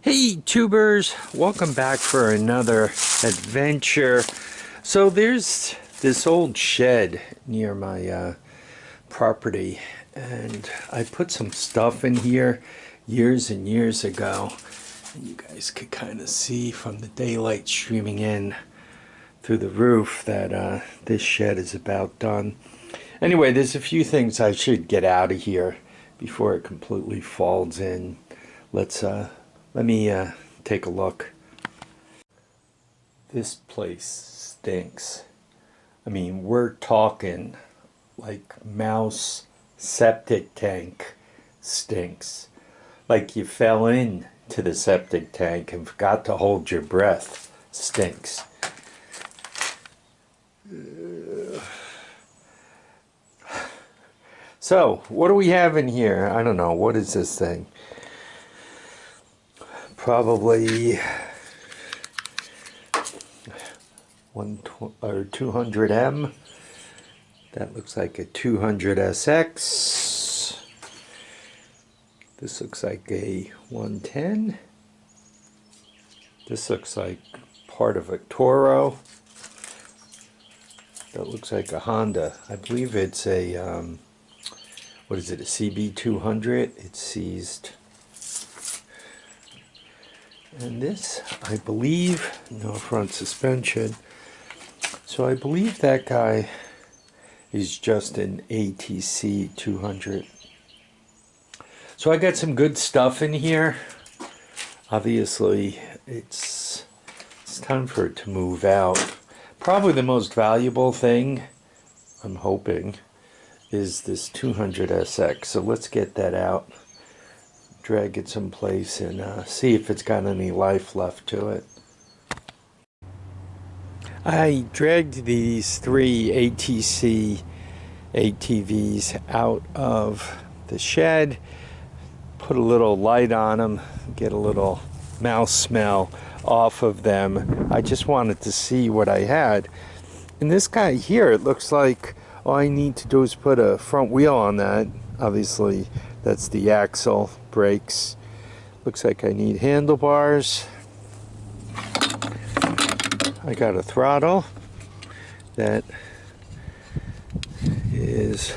Hey tubers, welcome back for another adventure. So there's this old shed near my property, and I put some stuff in here years and years ago. You guys could kind of see from the daylight streaming in through the roof that this shed is about done. Anyway, there's a few things I should get out of here before it completely falls in. Let me take a look. This place stinks. I mean, we're talking like mouse septic tank stinks. Like you fell into the septic tank and forgot to hold your breath. Stinks. So, what do we have in here? I don't know. What is this thing? Probably 200M. That looks like a 200SX. This looks like a 110. This looks like part of a Toro. That looks like a Honda. I believe it's a what is it, a CB200? It's seized. And this, I believe, no front suspension. So I believe that guy is just an ATC200. So I got some good stuff in here. Obviously, it's time for it to move out. Probably the most valuable thing, I'm hoping, is this 200SX. So let's get that out. Drag it someplace and see if it's got any life left to it. I dragged these three ATC ATVs out of the shed, put a little light on them, get a little mouse smell off of them. I just wanted to see what I had. And this guy here, it looks like all I need to do is put a front wheel on that. Obviously, that's the axle, brakes. Looks like I need handlebars. I got a throttle that is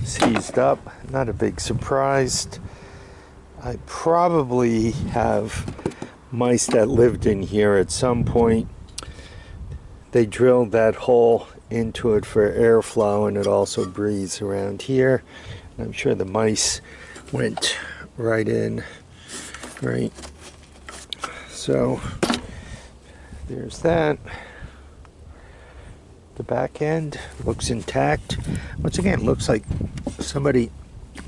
seized up. Not a big surprise. I probably have mice that lived in here at some point. They drilled that hole into it for airflow, and it also breathes around here. I'm sure the mice went right in, right? So there's that. The back end looks intact. Once again, it looks like somebody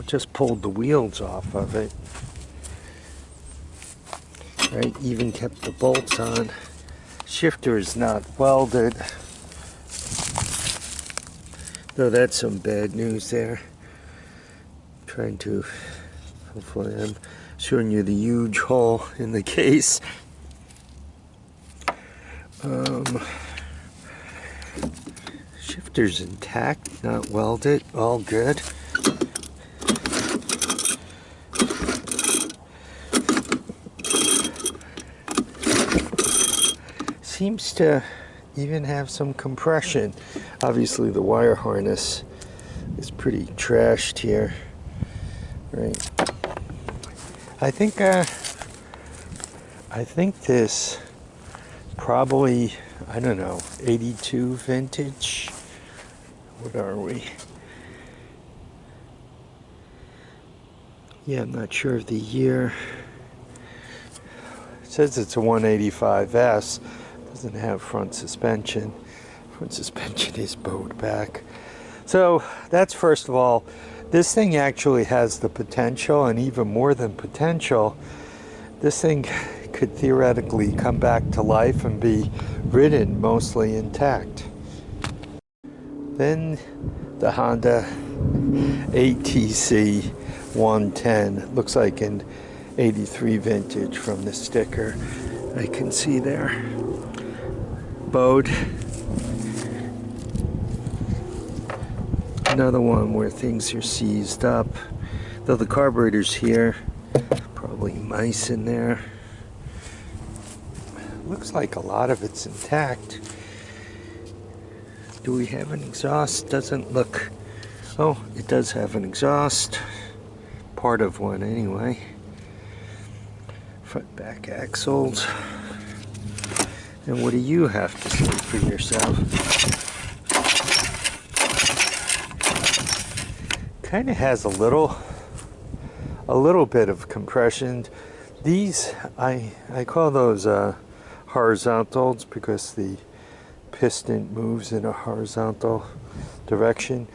just pulled the wheels off of it. Right, even kept the bolts on. Shifter is not welded. Though that's some bad news there. Trying to, hopefully I'm showing you the huge hole in the case. Shifter's intact, not welded, all good. Seems to even have some compression. Obviously the wire harness is pretty trashed here. Right. I think this probably, I don't know, 82 vintage. What are we? Yeah, I'm not sure of the year. It says it's a 185S. Doesn't have front suspension. Front suspension is bowed back. So that's first of all. This thing actually has the potential, and even more than potential, this thing could theoretically come back to life and be ridden mostly intact. Then the Honda ATC110. Looks like an 83 vintage from the sticker I can see there. Bowed. Another one where things are seized up. Though the carburetor's here. Probably mice in there. looks like a lot of it's intact. Do we have an exhaust? Doesn't look... Oh, it does have an exhaust. Part of one anyway. Front back axles. And what do you have to say for yourself? Kind of has a little bit of compression. These, I call those horizontals because the piston moves in a horizontal direction.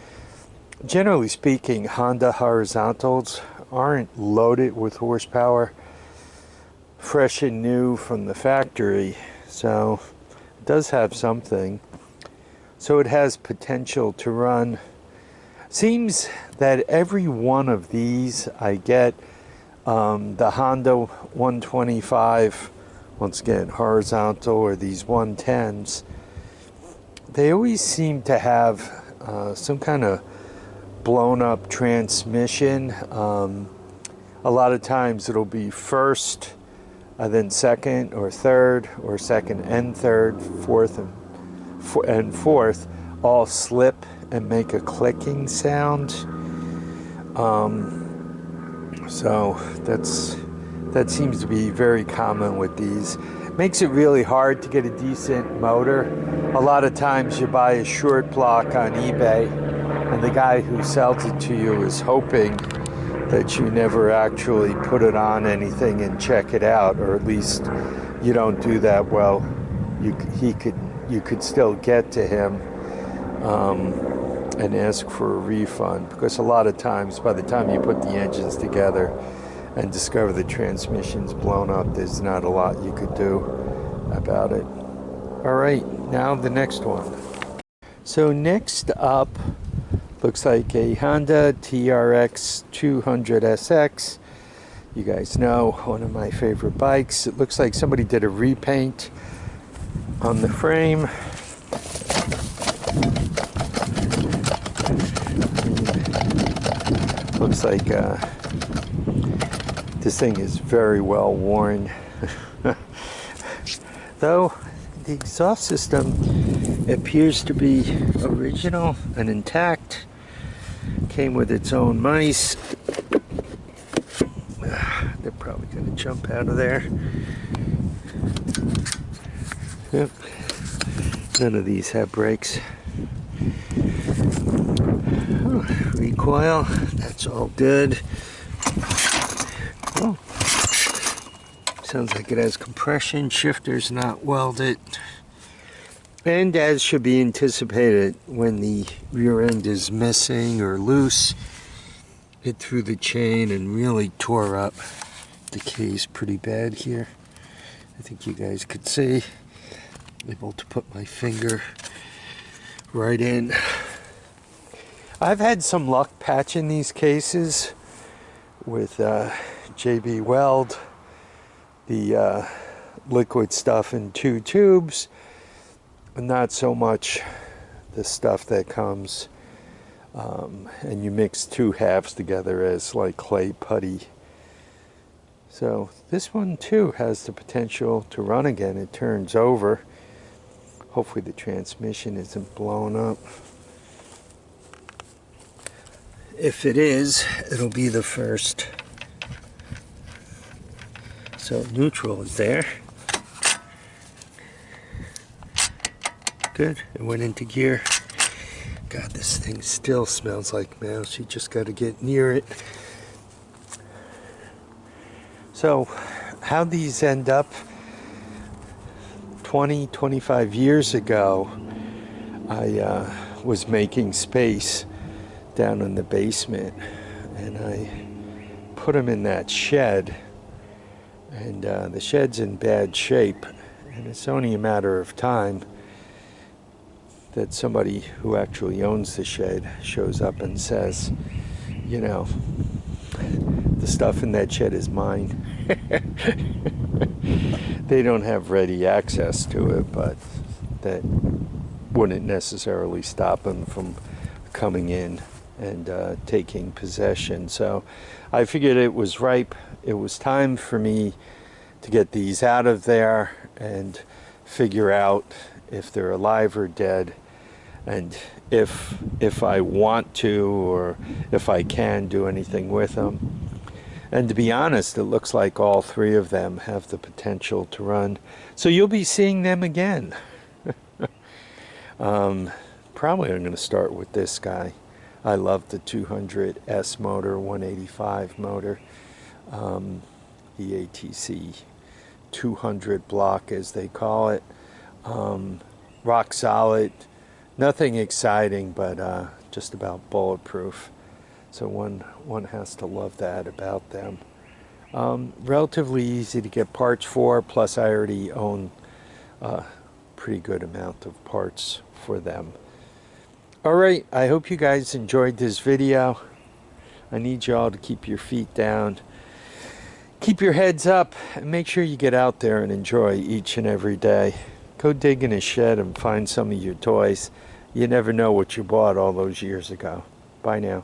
Generally speaking, Honda horizontals aren't loaded with horsepower, fresh and new from the factory, so it does have something. So it has potential to run. Seems that every one of these I get, the Honda 125, once again horizontal, or these 110s, they always seem to have some kind of blown up transmission. A lot of times it'll be first, then second or third, or second and third, fourth and fourth, all slip and make a clicking sound. So that seems to be very common with these. Makes it really hard to get a decent motor. A lot of times you buy a short block on eBay, and the guy who sells it to you is hoping that you never actually put it on anything and check it out, or at least you don't do that. Well, you could still get to him and ask for a refund, because a lot of times by the time you put the engines together and discover the transmission's blown up, there's not a lot you could do about it. All right, now the next one. So next up looks like a Honda TRX200SX. You guys know, one of my favorite bikes. It looks like somebody did a repaint on the frame. Looks like this thing is very well worn. Though the exhaust system appears to be original and intact. Came with its own mice. They're probably going to jump out of there. Yep. None of these have brakes. Oh, recoil, that's all good. Oh, sounds like it has compression. Shifter's not welded. And as should be anticipated, when the rear end is missing or loose, it threw the chain and really tore up the case pretty bad here. I think you guys could see. Able to put my finger right in. I've had some luck patching these cases with JB Weld, the liquid stuff in 2 tubes. Not so much the stuff that comes and you mix 2 halves together as like clay putty. So this one too has the potential to run again. It turns over. Hopefully the transmission isn't blown up. If it is, it'll be the first. So neutral is there. Good, it went into gear. God, this thing still smells like mouse. You just got to get near it. So, how these end up? 25 years ago, I was making space down in the basement, and I put them in that shed, and the shed's in bad shape, and it's only a matter of time that somebody who actually owns the shed shows up and says, you know, the stuff in that shed is mine. They don't have ready access to it, but that wouldn't necessarily stop them from coming in and taking possession. So I figured it was ripe. It was time for me to get these out of there and figure out if they're alive or dead, and if I want to or if I can do anything with them. And to be honest, it looks like all three of them have the potential to run. So you'll be seeing them again. Probably I'm going to start with this guy. I love the 200S motor, 185 motor. The ATC200 block, as they call it. Rock solid. Nothing exciting, but just about bulletproof. So one has to love that about them. Relatively easy to get parts for, plus I already own a pretty good amount of parts for them. Alright, I hope you guys enjoyed this video. I need you all to keep your feet down, keep your heads up, and make sure you get out there and enjoy each and every day. Go dig in a shed and find some of your toys. You never know what you bought all those years ago. Bye now.